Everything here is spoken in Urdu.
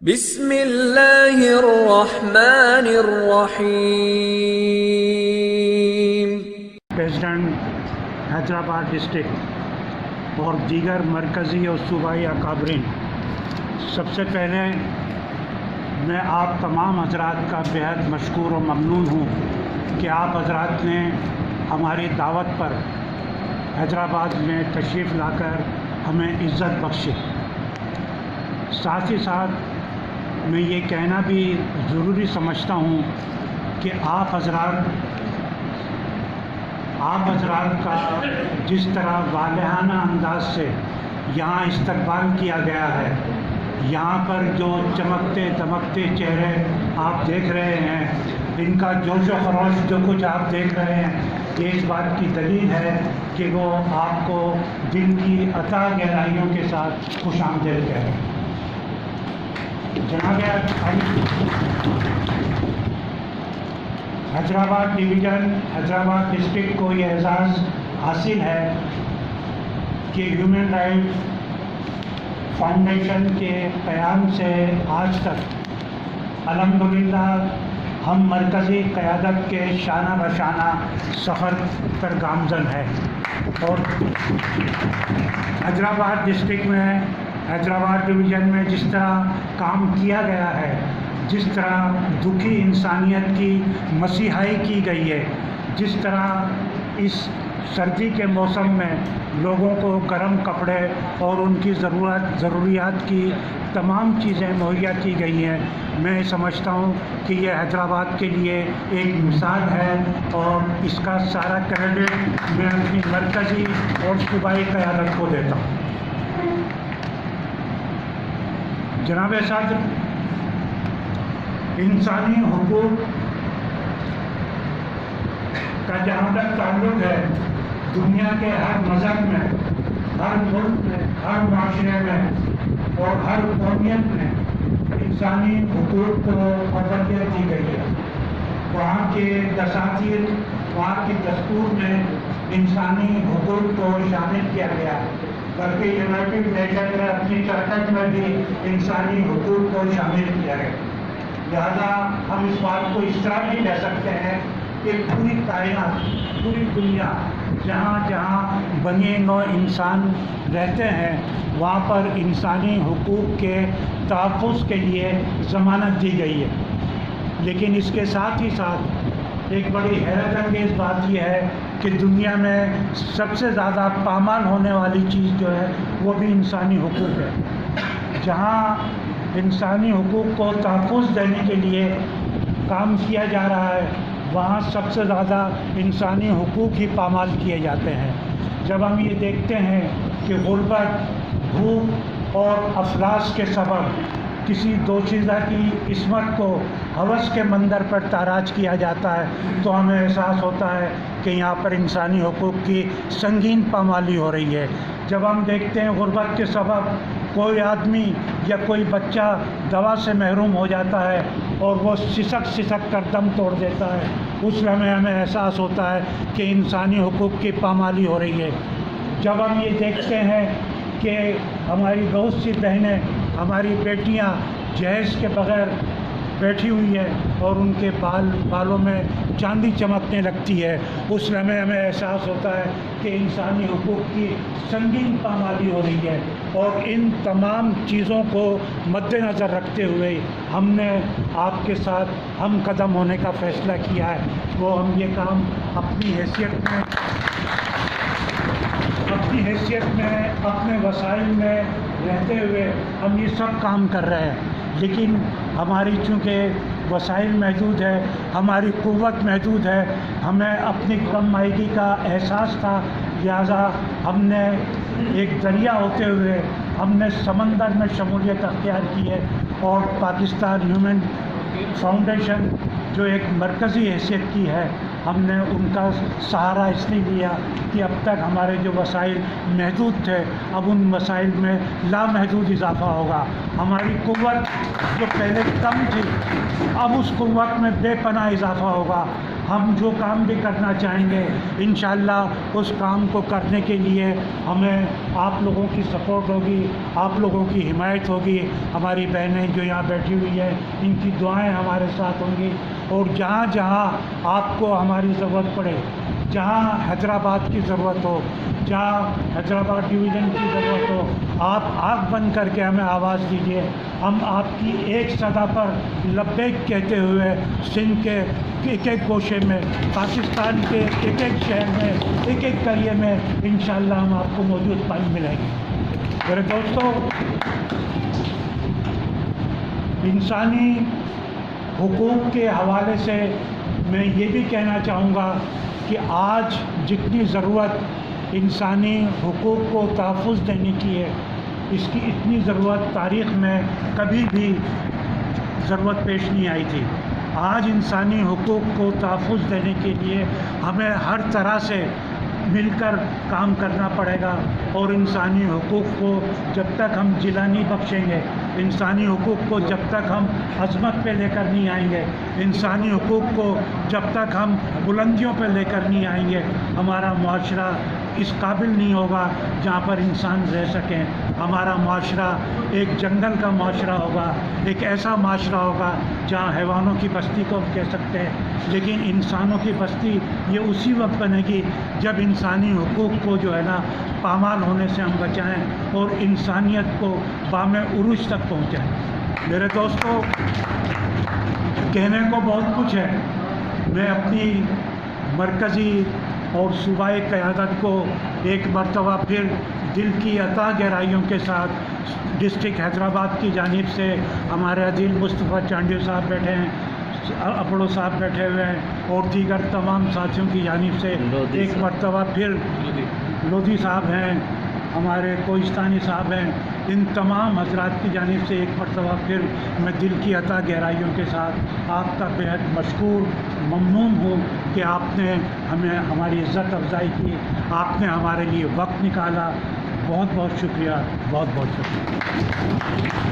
بسم اللہ الرحمن الرحیم۔ پریزیڈنٹ حیدرآباد ڈسٹرکٹ اور دیگر مرکزی اور صوبائی اکابرین، سب سے پہلے میں آپ تمام حضرات کا بہت مشکور و ممنون ہوں کہ آپ حضرات نے ہماری دعوت پر حیدرآباد میں تشریف لا کر ہمیں عزت بخشی۔ ساتھ ہی ساتھ میں یہ کہنا بھی ضروری سمجھتا ہوں کہ آپ حضرات کا جس طرح والہانہ انداز سے یہاں استقبال کیا گیا ہے، یہاں پر جو چمکتے دمکتے چہرے آپ دیکھ رہے ہیں، ان کا جوش و خروش جو کچھ آپ دیکھ رہے ہیں، یہ اس بات کی دلیل ہے کہ وہ آپ کو دل کی عطا گہرائیوں کے ساتھ خوش آمدید کہہ رہے ہیں۔ جناب حیدرآباد ڈویژن، حیدرآباد ڈسٹرکٹ کو یہ اعزاز حاصل ہے کہ ہیومن رائٹ فاؤنڈیشن کے قیام سے آج تک الحمدللہ ہم مرکزی قیادت کے شانہ بشانہ سفر پر گامزن ہے، اور حیدرآباد ڈسٹرکٹ میں، حیدرآباد ڈویژن میں جس طرح کام کیا گیا ہے، جس طرح دکھی انسانیت کی مسیحائی کی گئی ہے، جس طرح اس سردی کے موسم میں لوگوں کو گرم کپڑے اور ان کی ضروریات کی تمام چیزیں مہیا کی گئی ہیں، میں سمجھتا ہوں کہ یہ حیدرآباد کے لیے ایک مثال ہے، اور اس کا سارا کریڈٹ میں اپنی مرکزی اور صوبائی قیادت کو دیتا ہوں۔ جناب صدر، انسانی حقوق کا جہاں تک تعلق ہے، دنیا کے ہر مذہب میں، ہر ملک میں، ہر معاشرے میں اور ہر قومیت میں انسانی حقوق کو اولویت دی گئی ہے۔ وہاں کے دساتیر، وہاں کی دستور میں انسانی حقوق کو شامل کیا گیا ہے، بلکہ یونائٹڈ نیشن نے اپنی چرکٹ میں بھی انسانی حقوق کو شامل کیا ہے۔ لہذا ہم اس بات کو اس طرح بھی کہہ سکتے ہیں کہ پوری کائنات، پوری دنیا، جہاں جہاں بنی نوع انسان رہتے ہیں، وہاں پر انسانی حقوق کے تحفظ کے لیے ضمانت دی گئی ہے۔ لیکن اس کے ساتھ ہی ساتھ ایک بڑی حیرت انگیز بات یہ ہے کہ دنیا میں سب سے زیادہ پامال ہونے والی چیز جو ہے وہ بھی انسانی حقوق ہے۔ جہاں انسانی حقوق کو تحفظ دینے کے لیے کام کیا جا رہا ہے، وہاں سب سے زیادہ انسانی حقوق ہی پامال کیے جاتے ہیں۔ جب ہم یہ دیکھتے ہیں کہ غربت، بھوک اور افلاس کے سبب کسی دوشیزہ کی عصمت کو ہوس کے مندر پر تاراج کیا جاتا ہے، تو ہمیں احساس ہوتا ہے کہ یہاں پر انسانی حقوق کی سنگین پامالی ہو رہی ہے۔ جب ہم دیکھتے ہیں غربت کے سبب کوئی آدمی یا کوئی بچہ دوا سے محروم ہو جاتا ہے اور وہ سسک کر دم توڑ دیتا ہے، اس لمحے ہمیں احساس ہوتا ہے کہ انسانی حقوق کی پامالی ہو رہی ہے۔ جب ہم یہ دیکھتے ہیں کہ ہماری بہت سی بہنیں، ہماری بیٹیاں جہیز کے بغیر بیٹھی ہوئی ہے اور ان کے بالوں میں چاندی چمکنے لگتی ہے، اس لمحے ہمیں احساس ہوتا ہے کہ انسانی حقوق کی سنگین پامالی ہو رہی ہے۔ اور ان تمام چیزوں کو مد نظر رکھتے ہوئے ہم نے آپ کے ساتھ ہم قدم ہونے کا فیصلہ کیا ہے۔ وہ ہم یہ کام اپنی حیثیت میں، اپنے وسائل میں رہتے ہوئے ہم یہ سب کام کر رہے ہیں، لیکن ہماری چونکہ وسائل محدود ہے، ہماری قوت محدود ہے، ہمیں اپنی کم مائگی کا احساس تھا، لہٰذا ہم نے ایک دریا ہوتے ہوئے ہم نے سمندر میں شمولیت اختیار کی ہے، اور پاکستان ہیومن فاؤنڈیشن جو ایک مرکزی حیثیت کی ہے، ہم نے ان کا سہارا اس لیے لیا کہ اب تک ہمارے جو وسائل محدود تھے، اب ان وسائل میں لامحدود اضافہ ہوگا۔ ہماری قوت جو پہلے کم تھی، اب اس قوت میں بے پناہ اضافہ ہوگا۔ ہم جو کام بھی کرنا چاہیں گے انشاءاللہ اس کام کو کرنے کے لیے ہمیں آپ لوگوں کی سپورٹ ہوگی، آپ لوگوں کی حمایت ہوگی، ہماری بہنیں جو یہاں بیٹھی ہوئی ہیں ان کی دعائیں ہمارے ساتھ ہوں گی، اور جہاں جہاں آپ کو ہماری ضرورت پڑے، جہاں حیدرآباد کی ضرورت ہو، جہاں حیدرآباد ڈویژن کی ضرورت ہو، آپ آنکھ بند کر کے ہمیں آواز دیجیے، ہم آپ کی ایک صدا پر لبیک کہتے ہوئے سندھ کے ایک ایک گوشے میں، پاکستان کے ایک ایک شہر میں، ایک ایک قریے میں انشاءاللہ ہم آپ کو موجود پائیں ملیں گے۔ میرے دوستو، انسانی حقوق کے حوالے سے میں یہ بھی کہنا چاہوں گا کہ آج جتنی ضرورت انسانی حقوق کو تحفظ دینے کی ہے، اس کی اتنی ضرورت تاریخ میں کبھی بھی ضرورت پیش نہیں آئی تھی۔ آج انسانی حقوق کو تحفظ دینے کے لیے ہمیں ہر طرح سے مل کر کام کرنا پڑے گا، اور انسانی حقوق کو جب تک ہم جلا نہیں بخشیں گے، انسانی حقوق کو جب تک ہم عظمت پہ لے کر نہیں آئیں گے، انسانی حقوق کو جب تک ہم بلندیوں پہ لے کر نہیں آئیں گے، ہمارا معاشرہ اس قابل نہیں ہوگا جہاں پر انسان رہ سکیں۔ ہمارا معاشرہ ایک جنگل کا معاشرہ ہوگا، ایک ایسا معاشرہ ہوگا جہاں حیوانوں کی بستی کو ہم کہہ سکتے ہیں، لیکن انسانوں کی بستی یہ اسی وقت بنے گی جب انسانی حقوق کو جو ہے نا پامال ہونے سے ہم بچائیں اور انسانیت کو بام عروج تک پہنچائیں۔ میرے دوستو، کہنے کو بہت کچھ ہے، میں اپنی مرکزی اور صوبائی قیادت کو ایک مرتبہ پھر دل کی عطا گہرائیوں کے ساتھ ڈسٹرکٹ حیدرآباد کی جانب سے ہمارے عزیز مصطفیٰ چانڈیو صاحب بیٹھے ہیں، اپڑو صاحب بیٹھے ہوئے ہیں، اور دیگر تمام ساتھیوں کی جانب سے ایک مرتبہ پھر لودھی صاحب ہیں، ہمارے کوہستانی صاحب ہیں، ان تمام حضرات کی جانب سے ایک مرتبہ پھر میں دل کی عطا گہرائیوں کے ساتھ آپ کا بہت مشکور ممنون ہوں کہ آپ نے ہمیں ہماری عزت افزائی کی، آپ نے ہمارے لیے وقت نکالا۔ بہت بہت شکریہ، بہت بہت شکریہ۔